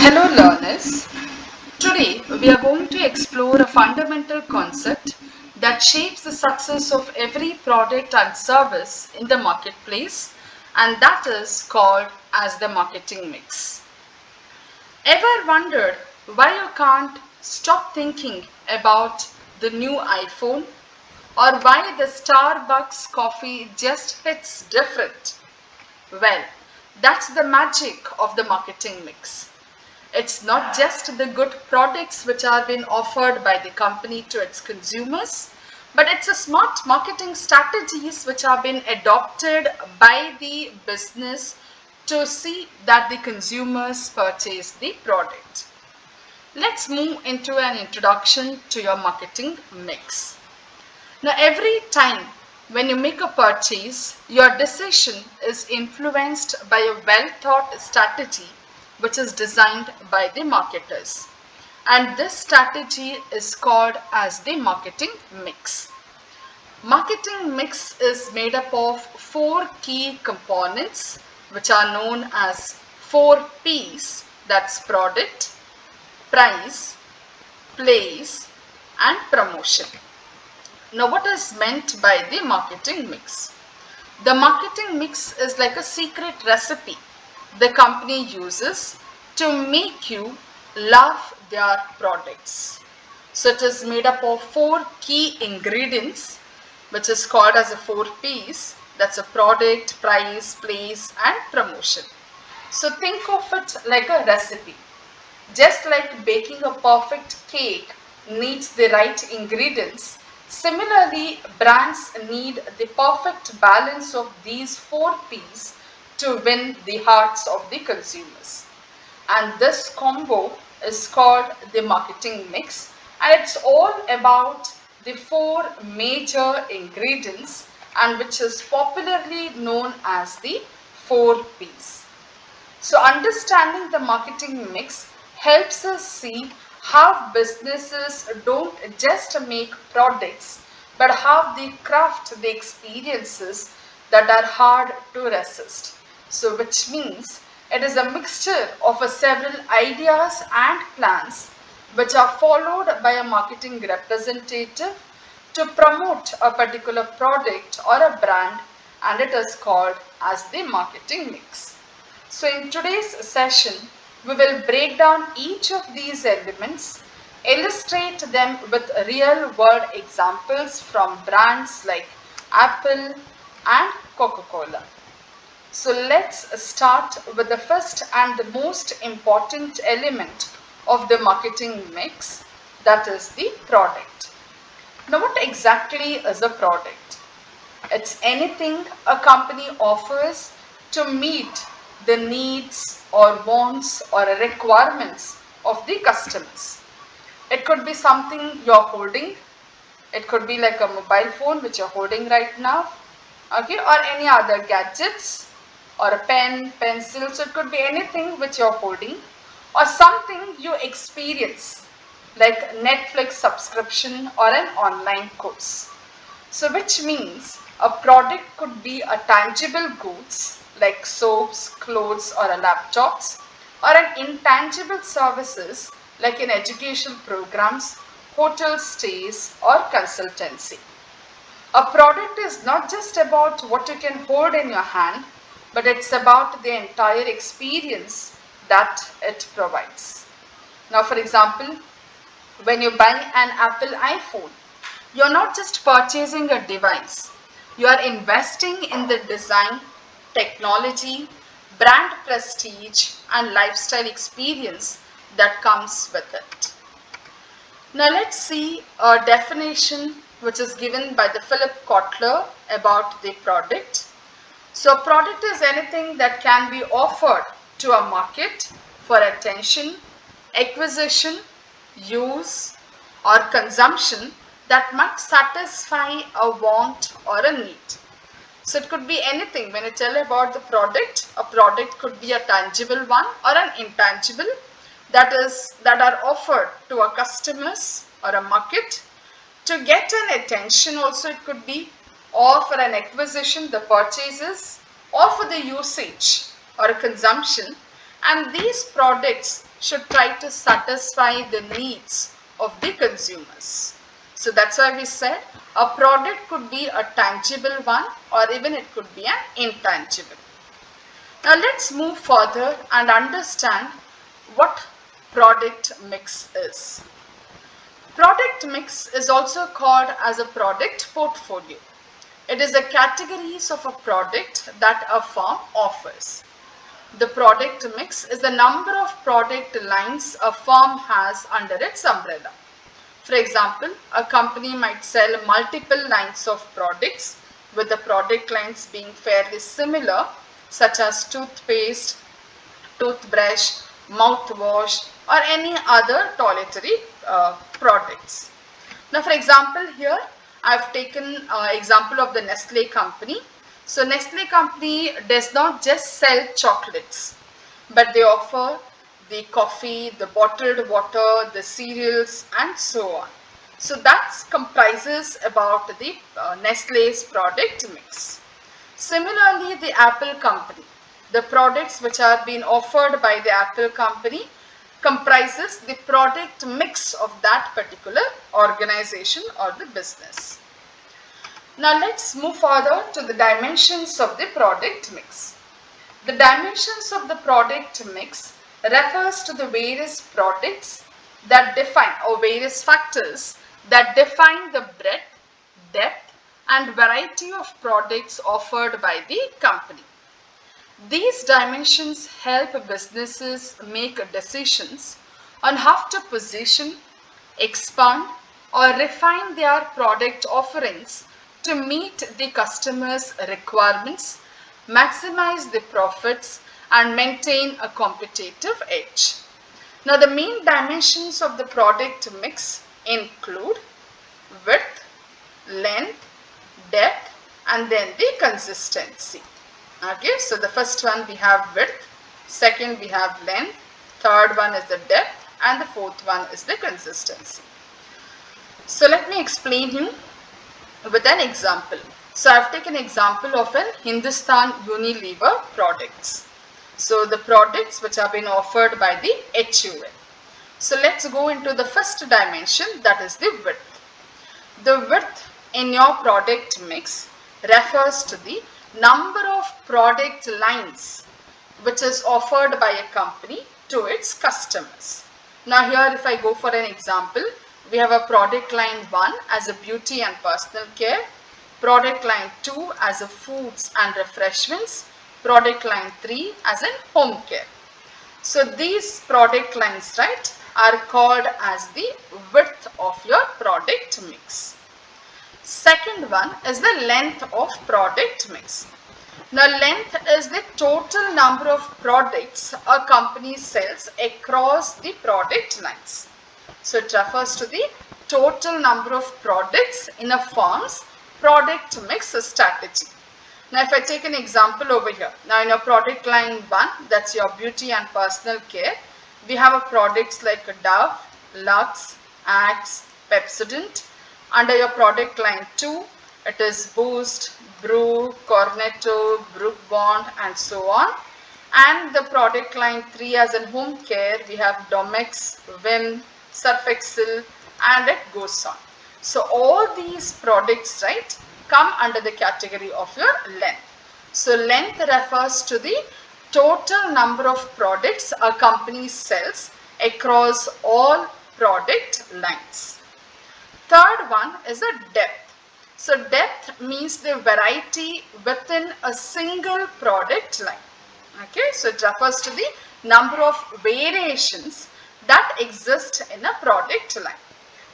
Hello learners, today we are going to explore a fundamental concept that shapes the success of every product and service in the marketplace, and that is called as the marketing mix. Ever wondered why you can't stop thinking about the new iPhone or why the Starbucks coffee just hits different? Well, that's the magic of the marketing mix. It's not just the good products which are being offered by the company to its consumers, but it's a smart marketing strategies which are being adopted by the business to see that the consumers purchase the product. Let's move into an introduction to your marketing mix. Now, every time when you make a purchase, your decision is influenced by a well thought strategy which is designed by the marketers. And this strategy is called as the marketing mix. Marketing mix is made up of four key components which are known as 4P's, that's product, price, place, and promotion. Now, what is meant by the marketing mix? The marketing mix is like a secret recipe the company uses to make you love their products. So, it is made up of four key ingredients, which is called as a 4P's. That's a product, price, place, and promotion. So, think of it like a recipe. Just like baking a perfect cake needs the right ingredients, similarly, brands need the perfect balance of these 4P's to win the hearts of the consumers. And this combo is called the marketing mix, and it's all about the four major ingredients and which is popularly known as the 4P's. So, understanding the marketing mix helps us see how businesses don't just make products but how they craft the experiences that are hard to resist. So, which means it is a mixture of several ideas and plans which are followed by a marketing representative to promote a particular product or a brand, and it is called as the marketing mix. So in today's session, we will break down each of these elements, illustrate them with real world examples from brands like Apple and Coca-Cola. So let's start with the first and the most important element of the marketing mix, that is the product. Now, what exactly is a product? It's anything a company offers to meet the needs or wants or requirements of the customers. It could be something you're holding. It could be like a mobile phone which you're holding right now, okay, or any other gadgets or a pen, pencil. So it could be anything which you're holding or something you experience like Netflix subscription or an online course. So which means a product could be a tangible goods like soaps, clothes or laptops, or an intangible services like in education programs, hotel stays or consultancy. A product is not just about what you can hold in your hand, but it's about the entire experience that it provides. Now, for example, when you buy an Apple iPhone, you're not just purchasing a device, you are investing in the design, technology, brand prestige, and lifestyle experience that comes with it. Now, let's see a definition which is given by the Philip Kotler about the product. So, a product is anything that can be offered to a market for attention, acquisition, use, or consumption that might satisfy a want or a need. So it could be anything. When you tell about the product, a product could be a tangible one or an intangible that are offered to a customers or a market to get an attention. Also it could be, or for an acquisition, the purchases, or for the usage or consumption. And these products should try to satisfy the needs of the consumers. So that's why we said a product could be a tangible one or even it could be an intangible. Now let's move further and understand what product mix is. Product mix is also called as a product portfolio. It is a categories of a product that a firm offers. The product mix is the number of product lines a firm has under its umbrella. For example, a company might sell multiple lines of products with the product lines being fairly similar, such as toothpaste, toothbrush, mouthwash or any other toiletry products. Now for example, here I have taken example of the Nestle company. So Nestle company does not just sell chocolates, but they offer the coffee, the bottled water, the cereals and so on. So that comprises about the Nestle's product mix. Similarly, the Apple company, the products which are being offered by the Apple company comprises the product mix of that particular organization or the business. Now let's move further to the dimensions of the product mix. The dimensions of the product mix refers to the various products that define or various factors that define the breadth, depth and variety of products offered by the company. These dimensions help businesses make decisions on how to position, expand or refine their product offerings to meet the customer's requirements, maximize the profits and maintain a competitive edge. Now the main dimensions of the product mix include width, length, depth and then the consistency. Okay, so the first one we have width, second we have length, third one is the depth and the fourth one is the consistency. So let me explain you with an example. So I have taken example of an Hindustan Unilever products. So the products which have been offered by the HUL. So let's go into the first dimension, that is the width. The width in your product mix refers to the number of product lines which is offered by a company to its customers. Now here if I go for an example, we have a product line 1 as a beauty and personal care, product line 2 as a foods and refreshments, product line 3 as in home care. So these product lines, right, are called as the width of your product mix. Second one is the length of product mix. Now length is the total number of products a company sells across the product lines. So it refers to the total number of products in a firm's product mix strategy. Now if I take an example over here, now in your product line 1, that's your beauty and personal care, we have a products like Dove, Lux, Axe, Pepsodent. Under your product line 2, it is Boost, Brew, Cornetto, Brook Bond and so on. And the product line 3 as in home care, we have Domex, Vim, Surf Excel and it goes on. So all these products, right, come under the category of your length. So length refers to the total number of products a company sells across all product lines. Third one is a depth. So depth means the variety within a single product line. Okay, so it refers to the number of variations that exist in a product line.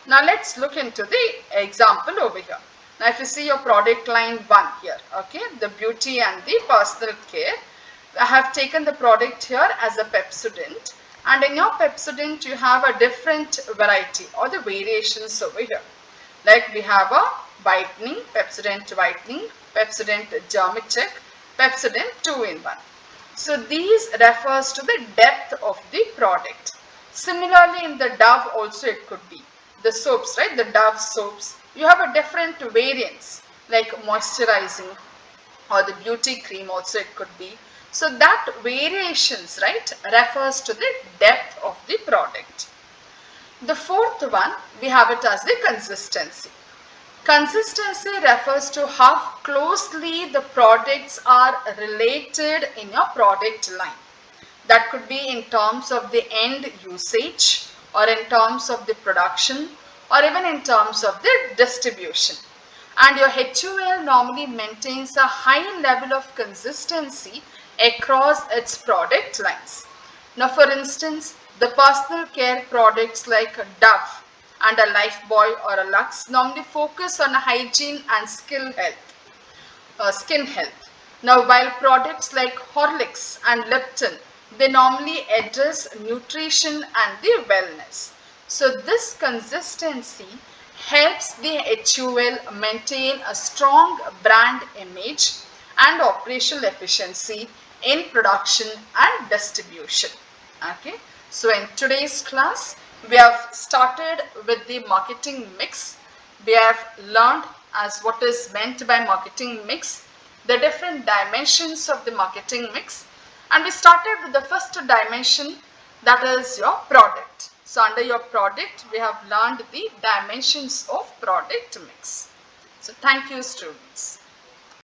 Now let's look into the example over here. Now if you see your product line 1 here, okay, the beauty and the personal care, I have taken the product here as a Pepsodent, and in your Pepsodent you have a different variety or the variations over here. Like we have a whitening, Pepsodent whitening, Pepsodent Germic Check, Pepsodent 2-in-1. So these refers to the depth of the product. Similarly in the Dove also it could be. The soaps, right, the Dove soaps, you have a different variants like moisturizing or the beauty cream also it could be. So that variations, right, refers to the depth of the product. The fourth one, we have it as the consistency. Consistency refers to how closely the products are related in your product line. That could be in terms of the end usage, or in terms of the production, or even in terms of the distribution. And your HUL normally maintains a high level of consistency across its product lines. Now, for instance, the personal care products like Dove and a Lifebuoy or a Lux normally focus on hygiene and skin health. Now, while products like Horlicks and Lipton, they normally address nutrition and the wellness. So, this consistency helps the HUL maintain a strong brand image and operational efficiency in production and distribution. Okay, so in today's class, we have started with the marketing mix. We have learned as what is meant by marketing mix, the different dimensions of the marketing mix, and we started with the first dimension, that is your product. So under your product, we have learned the dimensions of product mix. So thank you, students.